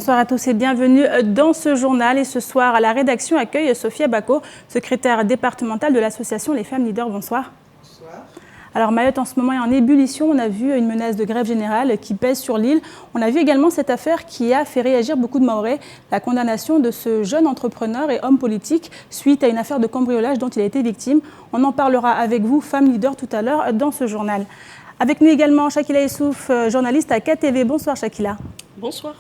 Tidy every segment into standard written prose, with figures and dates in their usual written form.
Bonsoir à tous et bienvenue dans ce journal. Et ce soir, la rédaction accueille Sophia Bako, secrétaire départementale de l'association Les Femmes Leaders. Bonsoir. Bonsoir. Alors Mayotte en ce moment est en ébullition. On a vu une menace de grève générale qui pèse sur l'île. On a vu également cette affaire qui a fait réagir beaucoup de Mahorais, la condamnation de ce jeune entrepreneur et homme politique suite à une affaire de cambriolage dont il a été victime. On en parlera avec vous, Femmes Leaders, tout à l'heure dans ce journal. Avec nous également Chakila Issouf, journaliste à KTV. Bonsoir Chakila. Bonsoir.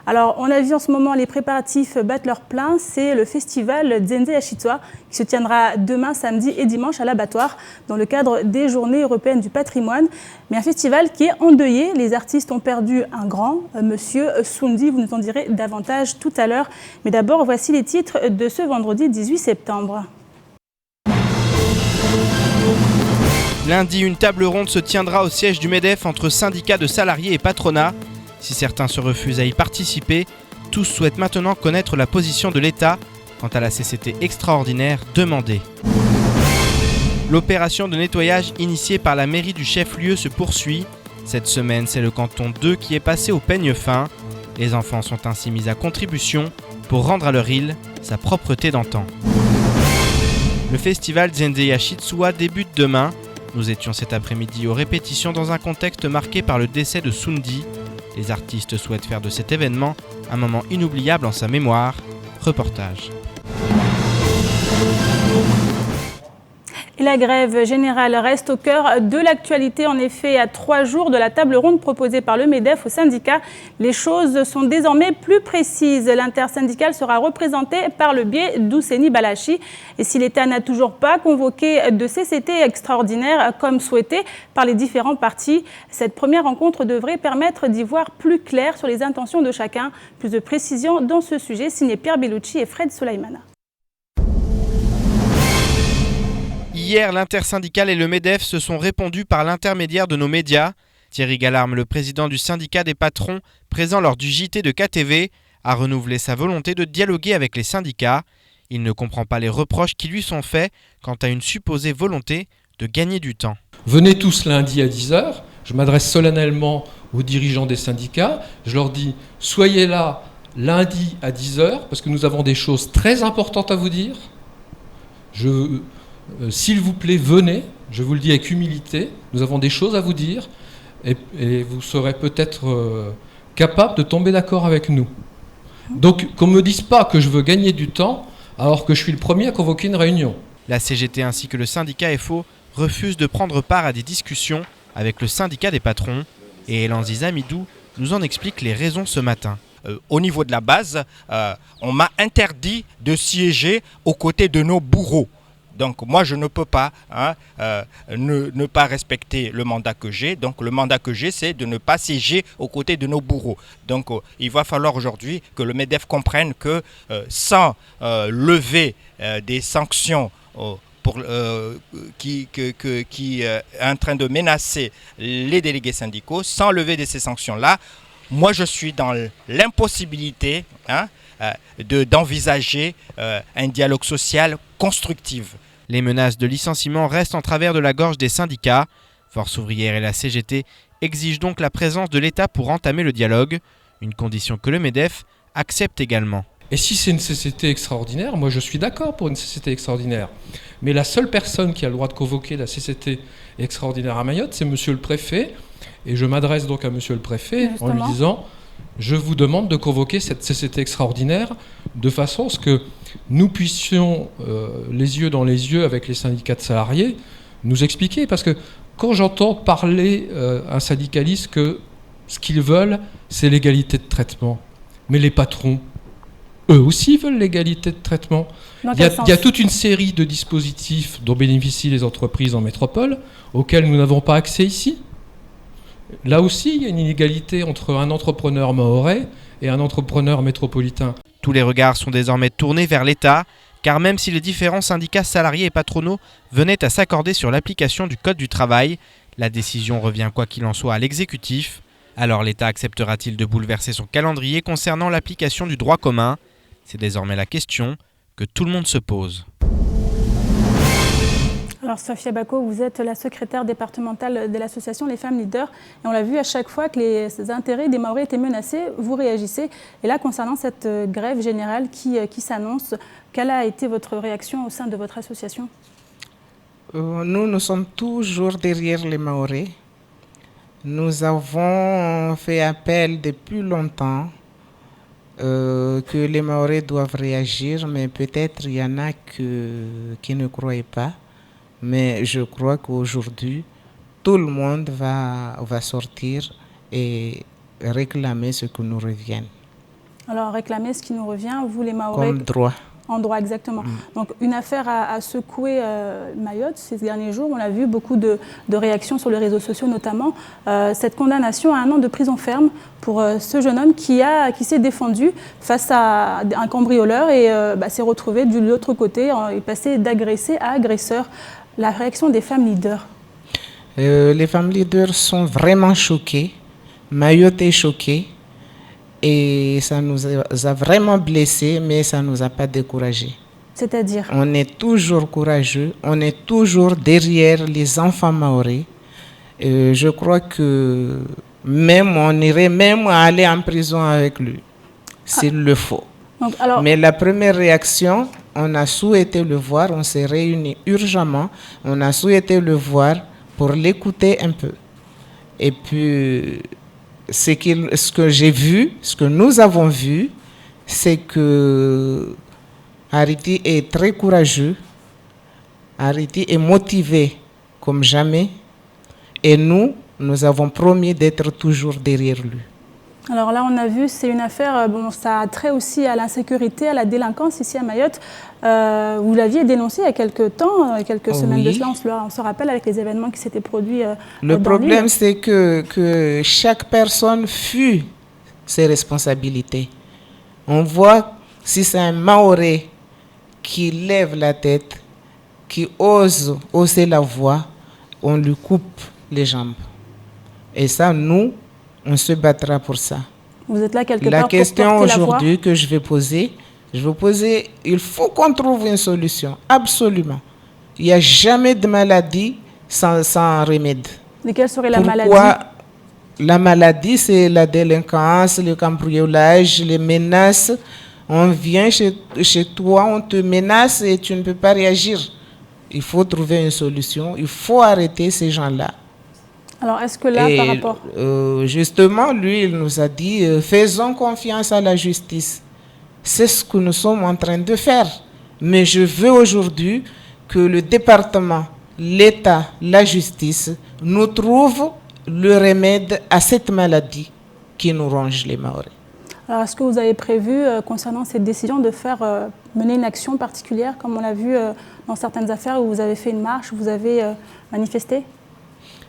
Alors, on a vu en ce moment les préparatifs battre leur plein. C'est le festival Dzenze Yachitwa qui se tiendra demain, samedi et dimanche à l'abattoir dans le cadre des Journées européennes du patrimoine. Mais un festival qui est endeuillé. Les artistes ont perdu un grand, Monsieur Soundi. Vous nous en direz davantage tout à l'heure. Mais d'abord, voici les titres de ce vendredi 18 septembre. Lundi, une table ronde se tiendra au siège du MEDEF entre syndicats de salariés et patronat. Si certains se refusent à y participer, tous souhaitent maintenant connaître la position de l'État quant à la CCT extraordinaire demandée. L'opération de nettoyage initiée par la mairie du chef-lieu se poursuit. Cette semaine, c'est le canton 2 qui est passé au peigne fin. Les enfants sont ainsi mis à contribution pour rendre à leur île sa propreté d'antan. Le festival Dzenze Yachitwa débute demain. Nous étions cet après-midi aux répétitions dans un contexte marqué par le décès de Soundi. Les artistes souhaitent faire de cet événement un moment inoubliable en sa mémoire. Reportage. Et la grève générale reste au cœur de l'actualité. En effet, à 3 jours de la table ronde proposée par le MEDEF au syndicat, les choses sont désormais plus précises. L'intersyndicale sera représentée par le biais d'Ousseni Balachi. Et si l'État n'a toujours pas convoqué de CCT extraordinaire comme souhaité par les différents partis, cette première rencontre devrait permettre d'y voir plus clair sur les intentions de chacun. Plus de précisions dans ce sujet, signé Pierre Bellucci et Fred Soulaimana. Hier, l'intersyndicale et le MEDEF se sont répondus par l'intermédiaire de nos médias. Thierry Gallarme, le président du syndicat des patrons, présent lors du JT de KTV, a renouvelé sa volonté de dialoguer avec les syndicats. Il ne comprend pas les reproches qui lui sont faits quant à une supposée volonté de gagner du temps. Venez tous lundi à 10h, je m'adresse solennellement aux dirigeants des syndicats, je leur dis soyez là lundi à 10h parce que nous avons des choses très importantes à vous dire. S'il vous plaît, venez, je vous le dis avec humilité, nous avons des choses à vous dire et vous serez peut-être capable de tomber d'accord avec nous. Donc qu'on ne me dise pas que je veux gagner du temps alors que je suis le premier à convoquer une réunion. La CGT ainsi que le syndicat FO refusent de prendre part à des discussions avec le syndicat des patrons et Elanzi Zamidou nous en explique les raisons ce matin. Au niveau de la base, on m'a interdit de siéger aux côtés de nos bourreaux. Donc moi je ne peux pas ne pas respecter le mandat que j'ai. Donc le mandat que j'ai c'est de ne pas siéger aux côtés de nos bourreaux. Donc il va falloir aujourd'hui que le MEDEF comprenne que sans lever des sanctions qui est en train de menacer les délégués syndicaux, sans lever de ces sanctions-là, moi je suis dans l'impossibilité d'envisager un dialogue social constructif. Les menaces de licenciement restent en travers de la gorge des syndicats. Force ouvrière et la CGT exigent donc la présence de l'État pour entamer le dialogue, une condition que le MEDEF accepte également. Et si c'est une CCT extraordinaire, moi je suis d'accord pour une CCT extraordinaire. Mais la seule personne qui a le droit de convoquer la CCT extraordinaire à Mayotte, c'est monsieur le préfet. Et je m'adresse donc à monsieur le préfet en lui disant je vous demande de convoquer cette CCT extraordinaire de façon à ce que nous puissions, les yeux dans les yeux avec les syndicats de salariés, nous expliquer. Parce que quand j'entends parler un syndicaliste que ce qu'ils veulent, c'est l'égalité de traitement. Mais les patrons, eux aussi veulent l'égalité de traitement. Il y a toute une série de dispositifs dont bénéficient les entreprises en métropole, auxquels nous n'avons pas accès ici. Là aussi, il y a une inégalité entre un entrepreneur mahorais et un entrepreneur métropolitain. Tous les regards sont désormais tournés vers l'État, car même si les différents syndicats salariés et patronaux venaient à s'accorder sur l'application du Code du travail, la décision revient quoi qu'il en soit à l'exécutif. Alors l'État acceptera-t-il de bouleverser son calendrier concernant l'application du droit commun ? C'est désormais la question que tout le monde se pose. Alors Alors Sophia Bako, vous êtes la secrétaire départementale de l'association Les Femmes Leaders et on l'a vu à chaque fois que les intérêts des Mahorais étaient menacés, vous réagissez. Et là, concernant cette grève générale qui s'annonce, quelle a été votre réaction au sein de votre association ? Nous sommes toujours derrière les Mahorais. Nous avons fait appel depuis longtemps que les Mahorais doivent réagir, mais peut-être il y en a qui ne croyaient pas. Mais je crois qu'aujourd'hui, tout le monde va sortir et réclamer ce qui nous revient. Alors, réclamer ce qui nous revient, vous les Mahorais... Comme droit. En droit, exactement. Donc, une affaire a secoué Mayotte ces derniers jours. On a vu beaucoup de réactions sur les réseaux sociaux, notamment. Cette condamnation à 1 an de prison ferme pour ce jeune homme qui s'est défendu face à un cambrioleur et s'est retrouvé de l'autre côté, est passé d'agressé à agresseur. La réaction des femmes leaders. Les femmes leaders sont vraiment choquées. Mayotte est choquée. Et ça nous a vraiment blessés, mais ça ne nous a pas découragés. C'est-à-dire ? On est toujours courageux, on est toujours derrière les enfants mahorais. Je crois que on irait même aller en prison avec lui, s'il le faut. Donc, alors... Mais la première réaction, on a souhaité le voir, on s'est réunis urgemment, on a souhaité le voir pour l'écouter un peu. Et puis... Ce que j'ai vu, ce que nous avons vu, c'est que Harity est très courageux, Harity est motivé comme jamais, et nous avons promis d'être toujours derrière lui. Alors là, on a vu, c'est une affaire, ça a trait aussi à l'insécurité, à la délinquance ici à Mayotte. Vous l'aviez dénoncé il y a quelques temps, quelques semaines de cela, on se rappelle avec les événements qui s'étaient produits Le problème, c'est que chaque personne fuit ses responsabilités. On voit si c'est un Mahorais qui lève la tête, qui ose hausser la voix, on lui coupe les jambes. Et ça, on se battra pour ça. Vous êtes là quelque part pour question porter la voix. Aujourd'hui que je vais poser, il faut qu'on trouve une solution, absolument. Il n'y a jamais de maladie sans remède. Et quelle serait la maladie ? La maladie, c'est la délinquance, le cambriolage, les menaces. On vient chez toi, on te menace et tu ne peux pas réagir. Il faut trouver une solution, il faut arrêter ces gens-là. Alors, est-ce que là, par rapport... Justement, lui, il nous a dit, faisons confiance à la justice. C'est ce que nous sommes en train de faire. Mais je veux aujourd'hui que le département, l'État, la justice, nous trouvent le remède à cette maladie qui nous ronge les Mahorais. Alors, est-ce que vous avez prévu, concernant cette décision, de mener une action particulière, comme on l'a vu dans certaines affaires où vous avez fait une marche, où vous avez manifesté ?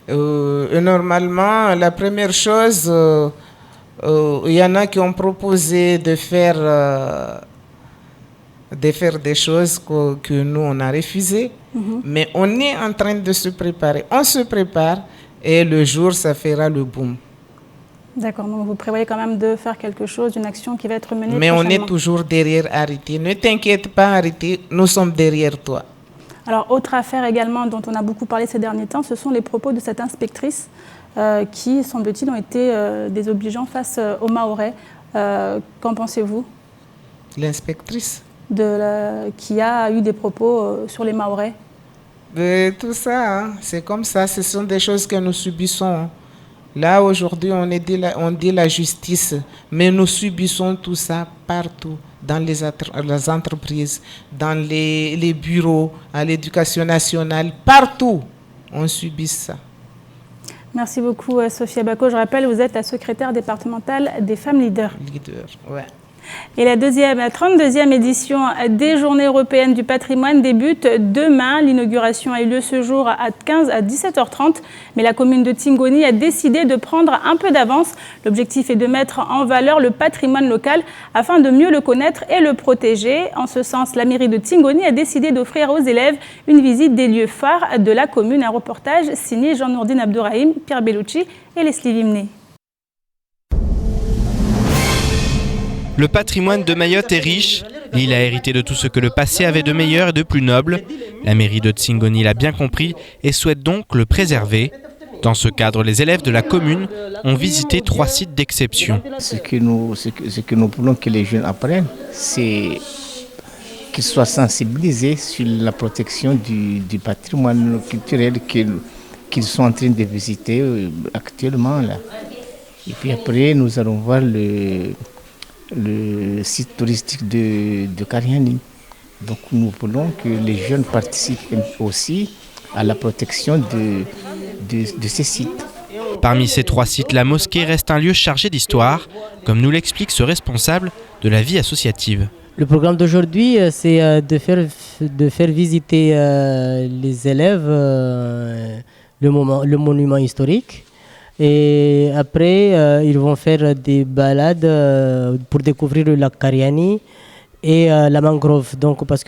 Normalement, la première chose, il y en a qui ont proposé de faire des choses que nous, on a refusées. Mais on est en train de se préparer. On se prépare et le jour, ça fera le boom. D'accord, donc vous prévoyez quand même de faire quelque chose, une action qui va être menée Mais prochainement. On est toujours derrière Harity. Ne t'inquiète pas, Harity, nous sommes derrière toi. Alors, autre affaire également dont on a beaucoup parlé ces derniers temps, ce sont les propos de cette inspectrice qui, semble-t-il, ont été désobligeants face aux Mahorais. Qu'en pensez-vous ? L'inspectrice qui a eu des propos sur les Mahorais. Tout ça, c'est comme ça. Ce sont des choses que nous subissons. Là, aujourd'hui, on dit la justice, mais nous subissons tout ça partout. Dans les entreprises, dans les bureaux, à l'éducation nationale, partout, on subit ça. Merci beaucoup, Sophia Bako. Je rappelle, vous êtes la secrétaire départementale des femmes leaders. Ouais. Et la 32e édition des Journées européennes du patrimoine débute demain. L'inauguration a eu lieu ce jour à 17h30. Mais la commune de Tingoni a décidé de prendre un peu d'avance. L'objectif est de mettre en valeur le patrimoine local afin de mieux le connaître et le protéger. En ce sens, la mairie de Tingoni a décidé d'offrir aux élèves une visite des lieux phares de la commune. Un reportage signé Jean-Nourdine Abdourahim, Pierre Bellucci et Leslie Vimné. Le patrimoine de Mayotte est riche L'île a hérité de tout ce que le passé avait de meilleur et de plus noble. La mairie de Tsingoni l'a bien compris et souhaite donc le préserver. Dans ce cadre, les élèves de la commune ont visité 3 sites d'exception. Ce que nous voulons que les jeunes apprennent, c'est qu'ils soient sensibilisés sur la protection du patrimoine culturel qu'ils sont en train de visiter actuellement là. Et puis après, nous allons voir le site touristique de Kariani. Donc nous voulons que les jeunes participent aussi à la protection de ces sites. Parmi ces 3 sites, la mosquée reste un lieu chargé d'histoire, comme nous l'explique ce responsable de la vie associative. Le programme d'aujourd'hui, c'est de faire visiter les élèves le monument historique. Et après, ils vont faire des balades pour découvrir le lac Kariani et la mangrove. Donc, parce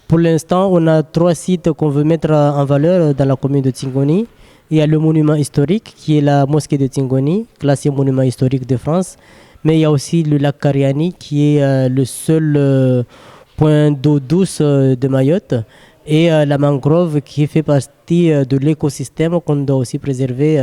pour l'instant, on a 3 sites qu'on veut mettre en valeur dans la commune de Tsingoni. Il y a le monument historique qui est la mosquée de Tsingoni, classé monument historique de France. Mais il y a aussi le lac Kariani qui est le seul point d'eau douce de Mayotte. Et la mangrove qui fait partie de l'écosystème qu'on doit aussi préserver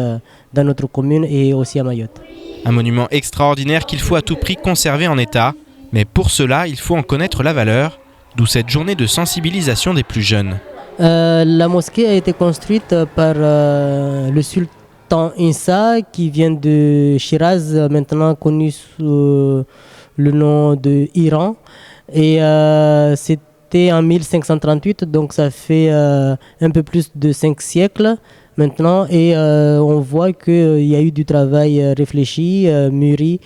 dans notre commune et aussi à Mayotte. Un monument extraordinaire qu'il faut à tout prix conserver en état. Mais pour cela, il faut en connaître la valeur, d'où cette journée de sensibilisation des plus jeunes. La mosquée a été construite par le sultan Insa qui vient de Shiraz, maintenant connu sous le nom d'Iran. Et c'était en 1538, donc ça fait un peu plus de 5 siècles maintenant. Et on voit qu'il y a eu du travail réfléchi, mûri.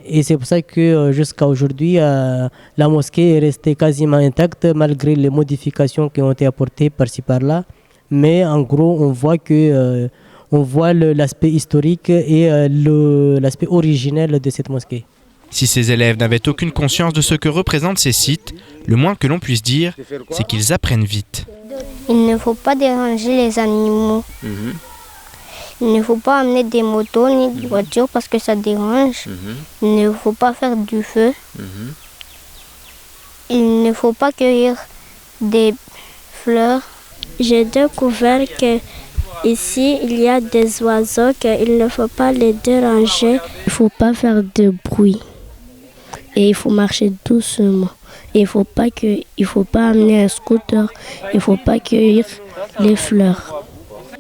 Et c'est pour ça que jusqu'à aujourd'hui, la mosquée est restée quasiment intacte malgré les modifications qui ont été apportées par-ci par-là. Mais en gros, on voit l'aspect historique et l'aspect originel de cette mosquée. Si ces élèves n'avaient aucune conscience de ce que représentent ces sites, le moins que l'on puisse dire, c'est qu'ils apprennent vite. Il ne faut pas déranger les animaux. Il ne faut pas amener des motos ni des voitures parce que ça dérange. Il ne faut pas faire du feu. Il ne faut pas cueillir des fleurs. J'ai découvert que ici il y a des oiseaux qu'il ne faut pas les déranger. Il ne faut pas faire de bruit. Et il faut marcher doucement. Et il faut pas amener un scooter. Il ne faut pas cueillir les fleurs.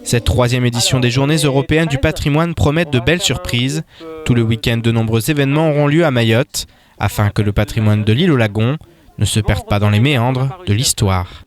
Cette 3e édition des Journées européennes du patrimoine promet de belles surprises. Tout le week-end, de nombreux événements auront lieu à Mayotte, afin que le patrimoine de l'île aux lagons ne se perde pas dans les méandres de l'histoire.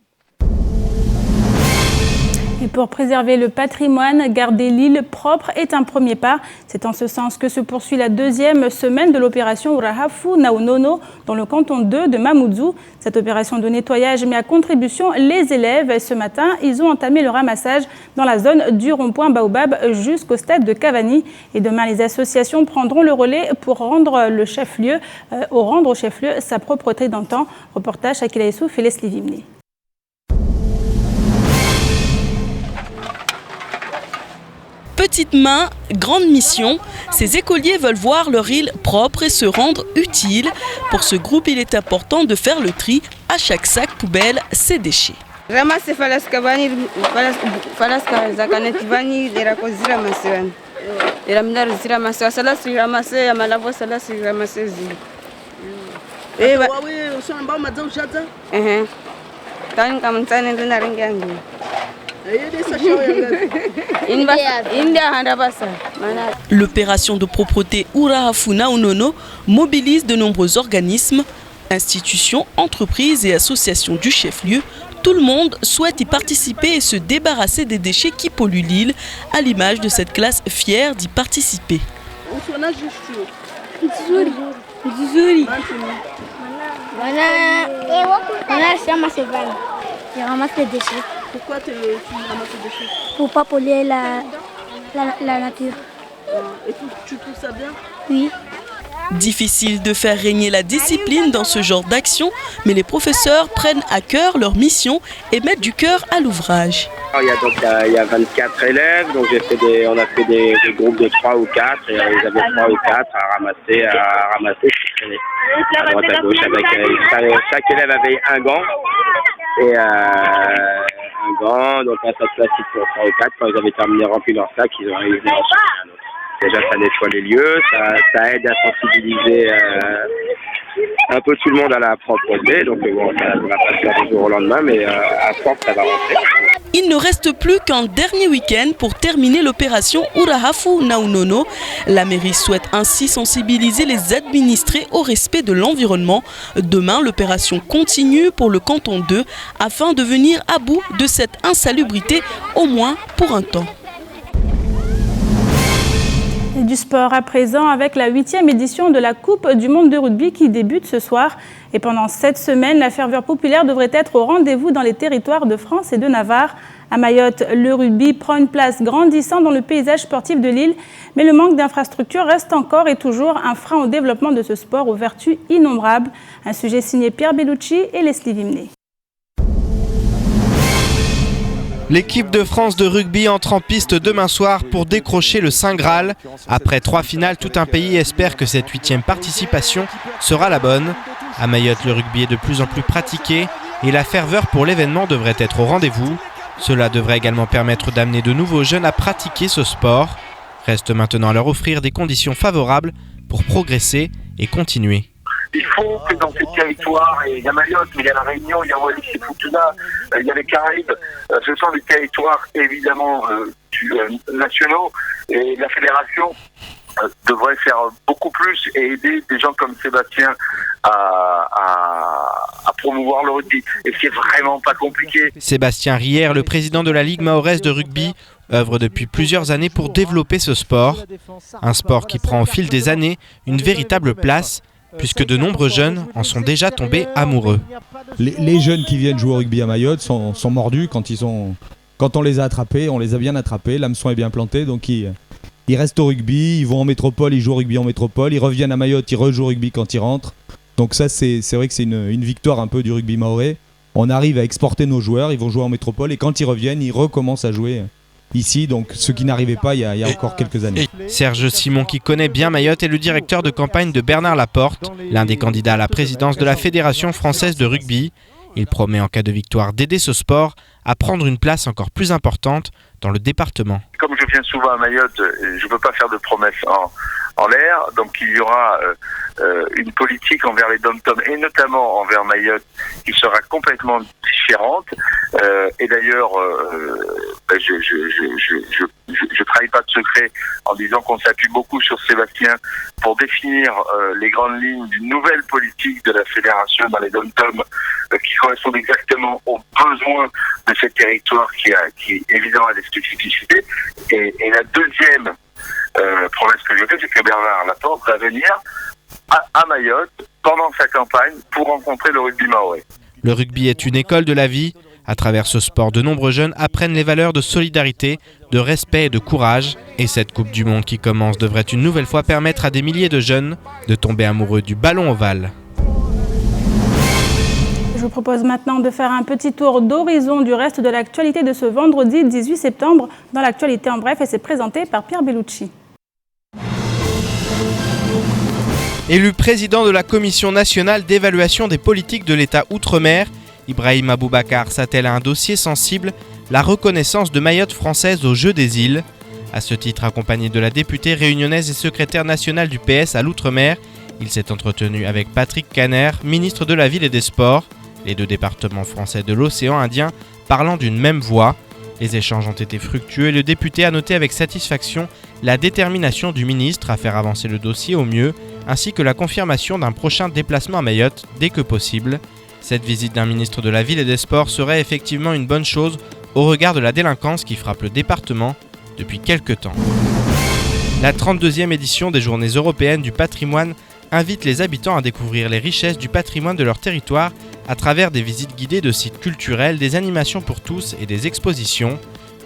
Et pour préserver le patrimoine, garder l'île propre est un premier pas. C'est en ce sens que se poursuit la 2e semaine de l'opération Urahafu Naunono dans le canton 2 de Mamoudzou. Cette opération de nettoyage met à contribution les élèves. Ce matin, ils ont entamé le ramassage dans la zone du rond-point Baobab jusqu'au stade de Cavani. Et demain, les associations prendront le relais pour rendre au chef-lieu sa propreté d'antan. Reportage Shakila Essouf et Leslie Vimni. Petite main, grande mission, ces écoliers veulent voir leur île propre et se rendre utile. Pour ce groupe, il est important de faire le tri à chaque sac poubelle ses déchets. Ramasser falaskavani falaskazakanet vani derakozira masirani. Eramnar zira maswa sala si ramasser amalavo sala si ramasser zi. Eh wa oui, on s'en va madame jata. Tan kam tsane ndina ringangi. L'opération de propreté Urahafu Naunono mobilise de nombreux organismes, institutions, entreprises et associations du chef-lieu. Tout le monde souhaite y participer et se débarrasser des déchets qui polluent l'île, à l'image de cette classe fière d'y participer. Je ramasse les déchets. Pourquoi tu ramasses les déchets? Pour ne pas polluer la nature. Et tu trouves ça bien? Oui. Difficile de faire régner la discipline dans ce genre d'action, mais les professeurs prennent à cœur leur mission et mettent du cœur à l'ouvrage. Il y a 24 élèves, donc on a fait des groupes de 3 ou 4, et ils avaient 3 ou 4 à ramasser traîner à droite à gauche avec chaque élève avait un gant et donc un sac plastique pour 3 ou 4. Quand ils avaient terminé rempli leur sac, ils ont réussi à en chercher un autre. Déjà, ça nettoie les lieux, ça aide à sensibiliser un peu tout le monde à la propreté. Donc bon, ça ne va pas se faire du jour au lendemain, mais à force, ça va rentrer. Il ne reste plus qu'un dernier week-end pour terminer l'opération Urahafu Naunono. La mairie souhaite ainsi sensibiliser les administrés au respect de l'environnement. Demain, l'opération continue pour le canton 2 afin de venir à bout de cette insalubrité, au moins pour un temps. Et du sport à présent avec la 8e édition de la Coupe du monde de rugby qui débute ce soir. Et pendant cette semaine, la ferveur populaire devrait être au rendez-vous dans les territoires de France et de Navarre. À Mayotte, le rugby prend une place grandissante dans le paysage sportif de l'île. Mais le manque d'infrastructures reste encore et toujours un frein au développement de ce sport aux vertus innombrables. Un sujet signé Pierre Bellucci et Leslie Vimné. L'équipe de France de rugby entre en piste demain soir pour décrocher le Saint Graal. Après 3 finales, tout un pays espère que cette 8e participation sera la bonne. À Mayotte, le rugby est de plus en plus pratiqué et la ferveur pour l'événement devrait être au rendez-vous. Cela devrait également permettre d'amener de nouveaux jeunes à pratiquer ce sport. Reste maintenant à leur offrir des conditions favorables pour progresser et continuer. Il faut que dans ces territoires, et il y a Mayotte, mais il y a la Réunion, il y a Wallis et Futuna, il y a les Caraïbes, ce sont des territoires évidemment nationaux, et la fédération devrait faire beaucoup plus et aider des gens comme Sébastien à promouvoir le rugby. Et c'est vraiment pas compliqué. Sébastien Rière, le président de la Ligue mahoraise de rugby, œuvre depuis plusieurs années pour développer ce sport. Un sport qui prend au fil des années une véritable place, puisque de nombreux jeunes en sont déjà tombés amoureux. Les jeunes qui viennent jouer au rugby à Mayotte sont mordus quand on les a attrapés, on les a bien attrapés, l'hameçon est bien planté, donc ils restent au rugby, ils vont en métropole, ils jouent au rugby en métropole, ils reviennent à Mayotte, ils rejouent au rugby quand ils rentrent. Donc ça c'est vrai que c'est une victoire un peu du rugby mahorais. On arrive à exporter nos joueurs, ils vont jouer en métropole et quand ils reviennent, ils recommencent à jouer ici, donc ce qui n'arrivait pas il y a encore quelques années. Serge Simon, qui connaît bien Mayotte, est le directeur de campagne de Bernard Laporte, l'un des candidats à la présidence de la Fédération française de rugby. Il promet en cas de victoire d'aider ce sport à prendre une place encore plus importante dans le département. Comme je viens souvent à Mayotte, je ne peux pas faire de promesses en l'air, donc il y aura une politique envers les dom-toms et notamment envers Mayotte qui sera complètement différente. Et d'ailleurs, je trahis pas de secret en disant qu'on s'appuie beaucoup sur Sébastien pour définir les grandes lignes d'une nouvelle politique de la fédération dans les dom-toms qui correspondent exactement aux besoins de ce territoire qui évidemment a des spécificités. Et la deuxième promesse que je fais, c'est que Bernard Laporte va venir à Mayotte pendant sa campagne pour rencontrer le rugby mahorais. Le rugby est une école de la vie. À travers ce sport, de nombreux jeunes apprennent les valeurs de solidarité, de respect et de courage. Et cette Coupe du Monde qui commence devrait une nouvelle fois permettre à des milliers de jeunes de tomber amoureux du ballon ovale. Je vous propose maintenant de faire un petit tour d'horizon du reste de l'actualité de ce vendredi 18 septembre dans l'actualité en bref et c'est présenté par Pierre Bellucci. Élu président de la Commission nationale d'évaluation des politiques de l'État Outre-mer, Ibrahim Aboubacar s'attelle à un dossier sensible, la reconnaissance de Mayotte française aux Jeux des îles. À ce titre, accompagné de la députée réunionnaise et secrétaire nationale du PS à l'Outre-mer, il s'est entretenu avec Patrick Caner, ministre de la Ville et des Sports, les deux départements français de l'océan Indien parlant d'une même voix. Les échanges ont été fructueux et le député a noté avec satisfaction la détermination du ministre à faire avancer le dossier au mieux, ainsi que la confirmation d'un prochain déplacement à Mayotte dès que possible. Cette visite d'un ministre de la Ville et des Sports serait effectivement une bonne chose au regard de la délinquance qui frappe le département depuis quelques temps. La 32e édition des Journées européennes du patrimoine invite les habitants à découvrir les richesses du patrimoine de leur territoire à travers des visites guidées de sites culturels, des animations pour tous et des expositions.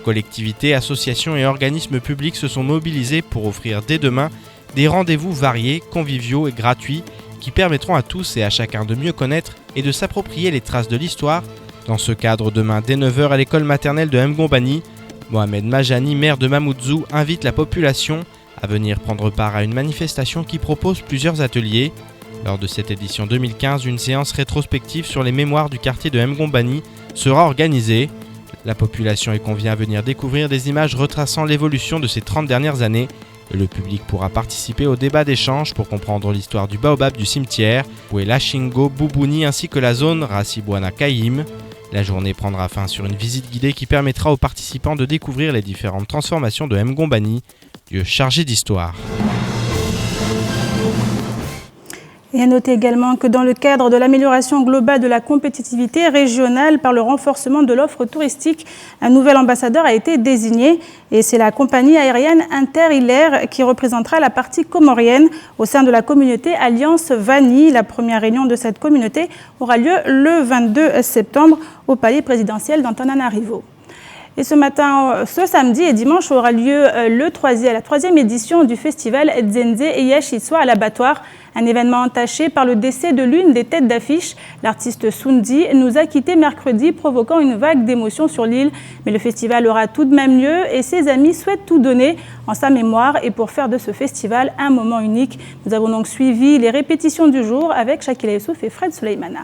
Collectivités, associations et organismes publics se sont mobilisés pour offrir dès demain des rendez-vous variés, conviviaux et gratuits qui permettront à tous et à chacun de mieux connaître et de s'approprier les traces de l'histoire. Dans ce cadre, demain dès 9h à l'école maternelle de Mgombani, Mohamed Majani, maire de Mamoudzou, invite la population à venir prendre part à une manifestation qui propose plusieurs ateliers. Lors de cette édition 2015, une séance rétrospective sur les mémoires du quartier de Mgombani sera organisée. La population est conviée à venir découvrir des images retraçant l'évolution de ces 30 dernières années. Le public pourra participer au débat d'échange pour comprendre l'histoire du baobab du cimetière, Ouelashingo, Boubouni ainsi que la zone Rassibouana Kaïm. La journée prendra fin sur une visite guidée qui permettra aux participants de découvrir les différentes transformations de Mgombani, lieu chargé d'histoire. Et à noter également que dans le cadre de l'amélioration globale de la compétitivité régionale par le renforcement de l'offre touristique, un nouvel ambassadeur a été désigné et c'est la compagnie aérienne Inter-Hilaire qui représentera la partie comorienne au sein de la communauté Alliance Vanille. La première réunion de cette communauté aura lieu le 22 septembre au palais présidentiel d'Antananarivo. Et ce samedi et dimanche aura lieu la troisième édition du festival Zenze et Yashiswa à l'abattoir, un événement entaché par le décès de l'une des têtes d'affiche. L'artiste Sundi nous a quittés mercredi, provoquant une vague d'émotions sur l'île. Mais le festival aura tout de même lieu et ses amis souhaitent tout donner en sa mémoire et pour faire de ce festival un moment unique. Nous avons donc suivi les répétitions du jour avec Shakila Youssouf et Fred Souleymana.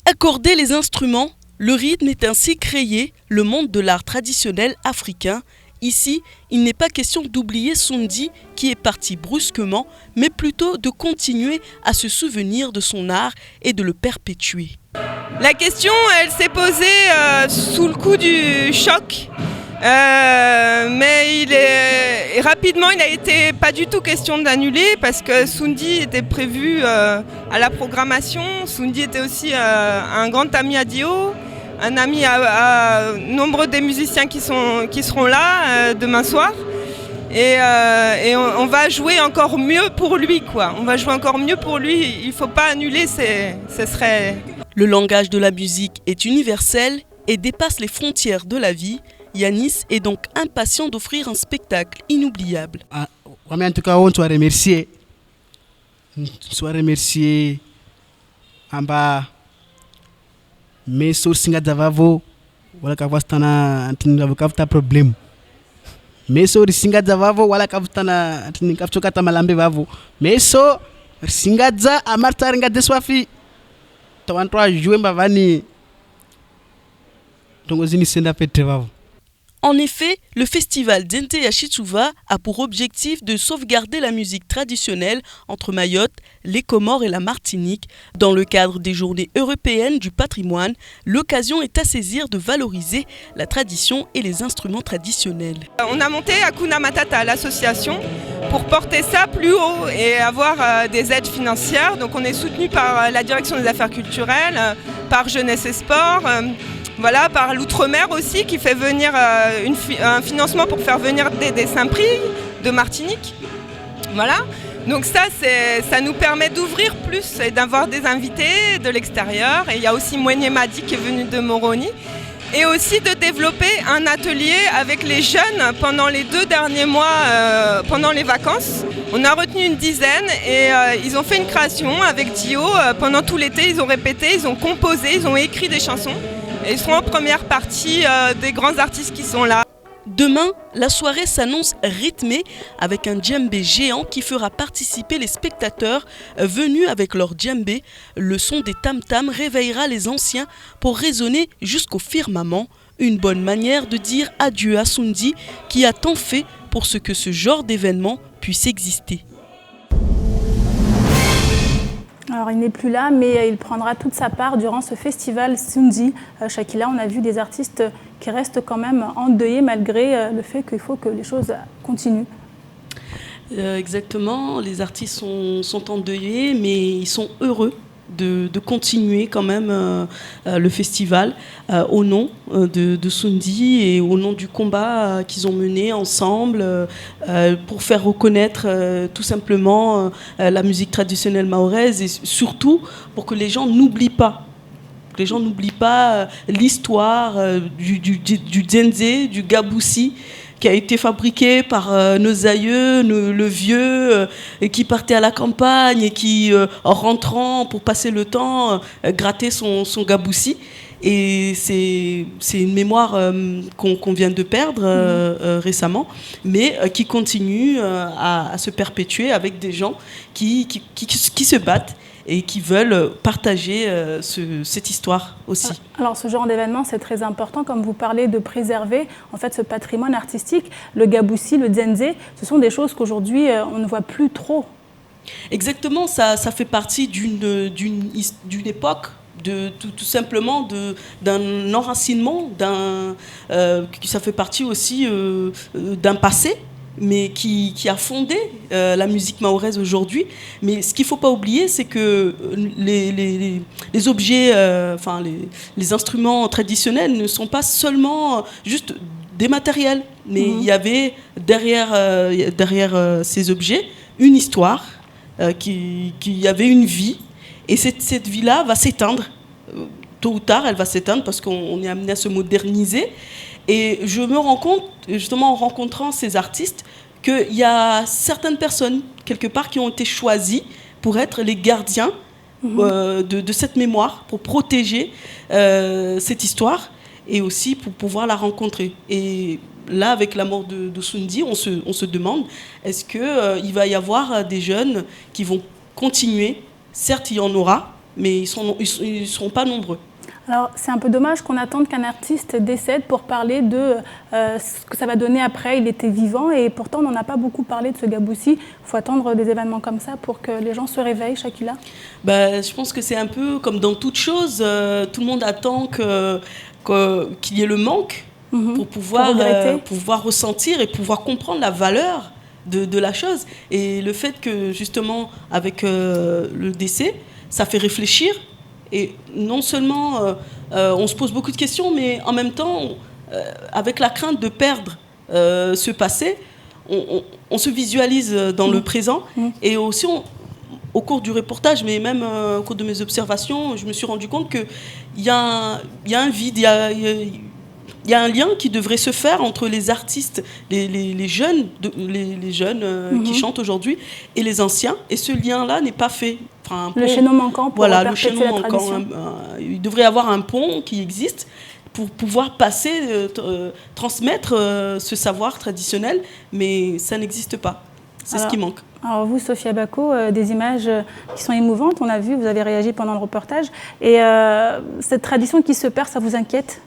Accorder les instruments, le rythme est ainsi créé, le monde de l'art traditionnel africain. Ici, il n'est pas question d'oublier Sundi qui est parti brusquement, mais plutôt de continuer à se souvenir de son art et de le perpétuer. La question, elle s'est posée sous le coup du choc. Mais rapidement, il a été pas du tout question d'annuler parce que Sundi était prévu à la programmation. Sundi était aussi un grand ami à Dio, un ami à nombreux des musiciens qui seront là demain soir. Et on va jouer encore mieux pour lui, quoi. On va jouer encore mieux pour lui. Il ne faut pas annuler, ce serait... Le langage de la musique est universel et dépasse les frontières de la vie. Yanis est donc impatient d'offrir un spectacle inoubliable. En tout cas, on doit remercier. Amba mais sourcinga davavo wala kavastana antini kavta problème. Mais so risinga davavo wala kavtana antini kavchokata malambe vavo. Mais so risingadza amarta ringa deswafi. Tawantwa jouer mbavani. Tongozini senda petre vavo. En effet, le festival Zenze Yashiswa a pour objectif de sauvegarder la musique traditionnelle entre Mayotte, les Comores et la Martinique. Dans le cadre des Journées européennes du patrimoine, l'occasion est à saisir de valoriser la tradition et les instruments traditionnels. On a monté Hakuna Matata, l'association, pour porter ça plus haut et avoir des aides financières. Donc on est soutenu par la Direction des Affaires culturelles, par Jeunesse et Sport, voilà, par l'Outre-mer aussi qui fait venir un financement pour faire venir des Saint-Prix de Martinique. Voilà. Donc ça nous permet d'ouvrir plus et d'avoir des invités de l'extérieur. Et il y a aussi Mwenye Madi qui est venu de Moroni. Et aussi de développer un atelier avec les jeunes pendant les 2 derniers mois, pendant les vacances. On a retenu une dizaine et ils ont fait une création avec Dio. Pendant tout l'été, ils ont répété, ils ont composé, ils ont écrit des chansons. Et ils seront en première partie des grands artistes qui sont là. Demain, la soirée s'annonce rythmée avec un djembé géant qui fera participer les spectateurs venus avec leur djembé. Le son des tam-tams réveillera les anciens pour résonner jusqu'au firmament. Une bonne manière de dire adieu à Sundi qui a tant fait pour ce que ce genre d'événement puisse exister. Alors il n'est plus là, mais il prendra toute sa part durant ce festival Sundi. Shakila, on a vu des artistes qui restent quand même endeuillés malgré le fait qu'il faut que les choses continuent. Exactement, les artistes sont endeuillés, mais ils sont heureux de continuer quand même le festival au nom de Sundi et au nom du combat qu'ils ont mené ensemble pour faire reconnaître tout simplement la musique traditionnelle mahoraise et surtout pour que les gens n'oublient pas. Que les gens n'oublient pas l'histoire du Zenze, du Gaboussi, qui a été fabriqué par nos aïeux, le vieux, et qui partait à la campagne et qui, en rentrant pour passer le temps, grattait son gaboussi. Et c'est une mémoire qu'on vient de perdre récemment, mais qui continue à se perpétuer avec des gens qui se battent et qui veulent partager cette histoire aussi. Alors ce genre d'événement, c'est très important, comme vous parlez de préserver en fait ce patrimoine artistique. Le gaboussi, le dzendze, ce sont des choses qu'aujourd'hui on ne voit plus trop. Exactement, ça fait partie d'une époque, tout simplement d'un enracinement, ça fait partie aussi d'un passé, mais qui a fondé la musique mahoraise aujourd'hui. Mais ce qu'il ne faut pas oublier, c'est que les objets, les instruments traditionnels ne sont pas seulement juste des matériels, mais il y avait derrière ces objets une histoire, qui avait une vie, et cette vie-là va s'éteindre. Tôt ou tard, elle va s'éteindre parce qu'on est amené à se moderniser. Et je me rends compte, justement en rencontrant ces artistes, qu'il y a certaines personnes, quelque part, qui ont été choisies pour être les gardiens de cette mémoire, pour protéger cette histoire et aussi pour pouvoir la rencontrer. Et là, avec la mort de Sundy, on se demande, est-ce qu'il va y avoir des jeunes qui vont continuer? Certes, il y en aura, mais ils ne seront pas nombreux. Alors, c'est un peu dommage qu'on attende qu'un artiste décède pour parler de ce que ça va donner après. Il était vivant et pourtant, on n'en a pas beaucoup parlé de ce gaboussi. Il faut attendre des événements comme ça pour que les gens se réveillent, Shakila. Je pense que c'est un peu comme dans toute chose. Tout le monde attend qu'il y ait le manque pour pouvoir ressentir et pouvoir comprendre la valeur de la chose. Et le fait que, justement, avec le décès, ça fait réfléchir. Et non seulement on se pose beaucoup de questions, mais en même temps, avec la crainte de perdre ce passé, on se visualise dans le présent. Et aussi, au cours du reportage, mais même au cours de mes observations, je me suis rendu compte qu'il y a un vide, il y a un lien qui devrait se faire entre les artistes, les jeunes, qui chantent aujourd'hui, et les anciens. Et ce lien-là n'est pas fait. Le chaînon manquant pour perpétuer la tradition. Il devrait y avoir un pont qui existe pour pouvoir passer, transmettre ce savoir traditionnel, mais ça n'existe pas. C'est ce qui manque. Alors vous, Sophia Bako, des images qui sont émouvantes, on a vu, vous avez réagi pendant le reportage. Et cette tradition qui se perd, ça vous inquiète ?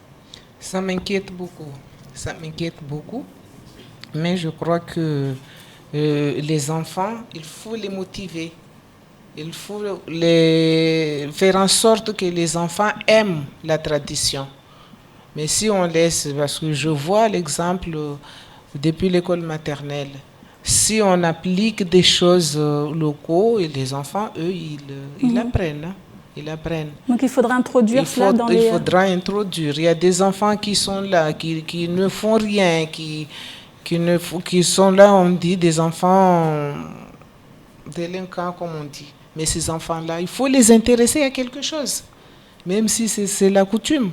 Ça m'inquiète beaucoup. Ça m'inquiète beaucoup. Mais je crois que les enfants, il faut les motiver. Il faut faire en sorte que les enfants aiment la tradition. Mais si on laisse, parce que je vois l'exemple depuis l'école maternelle, si on applique des choses locaux, et les enfants, eux, ils apprennent. Ils apprennent. Donc il faudra introduire cela dans les... Il faudra introduire. Il y a des enfants qui sont là, qui ne font rien, qui sont là, on dit, des enfants délinquants, comme on dit. Mais ces enfants-là, il faut les intéresser à quelque chose. Même si c'est la coutume.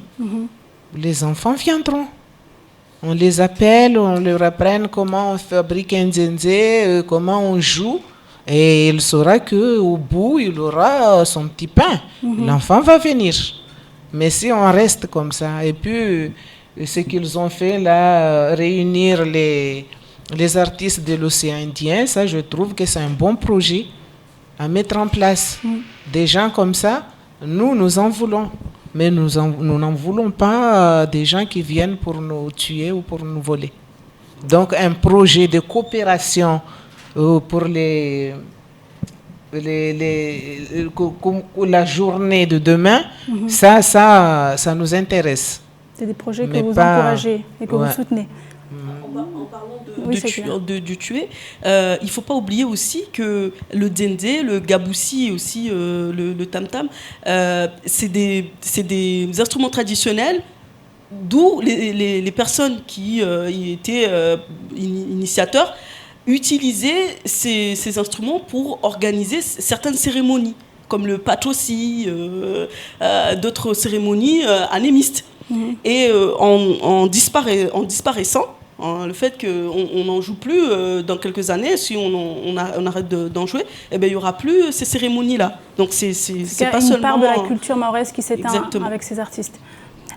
Les enfants viendront. On les appelle, on leur apprend comment on fabrique un dzendze, comment on joue. Et il saura qu'au bout, il aura son petit pain. L'enfant va venir. Mais si on reste comme ça, et puis ce qu'ils ont fait là, réunir les artistes de l'océan Indien, ça je trouve que c'est un bon projet à mettre en place. Des gens comme ça, nous en voulons. Mais nous n'en voulons pas des gens qui viennent pour nous tuer ou pour nous voler. Donc un projet de coopération pour la journée de demain, ça nous intéresse. C'est des projets que vous encouragez et que vous soutenez. En parlant du tuer, il ne faut pas oublier aussi que le dzendze, le gaboussi et aussi le tam-tam, c'est des instruments traditionnels, d'où les personnes qui étaient initiateurs utilisaient ces instruments pour organiser certaines cérémonies, comme le patossi, d'autres cérémonies animistes. Et en disparaissant, le fait qu'on n'en joue plus dans quelques années, si on arrête d'en jouer, il n'y aura plus ces cérémonies-là. Donc c'est pas seulement... une part de la culture mahoraise qui s'éteint avec ces artistes.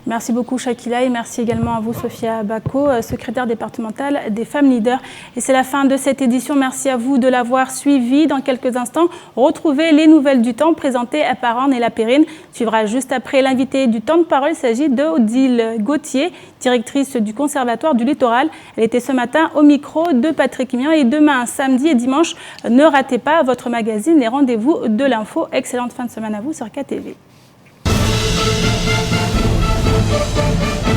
Merci beaucoup Shakila et merci également à vous Sophia Bako, secrétaire départementale des femmes leaders. Et c'est la fin de cette édition. Merci à vous de l'avoir suivi. Dans quelques instants, retrouvez les nouvelles du temps présentées par Orne et La Périne. Suivra juste après l'invité du temps de parole. Il s'agit de Odile Gauthier, directrice du Conservatoire du Littoral. Elle était ce matin au micro de Patrick Mian. Et demain, samedi et dimanche, ne ratez pas votre magazine Les Rendez-vous de l'info. Excellente fin de semaine à vous sur KTV. Thank you.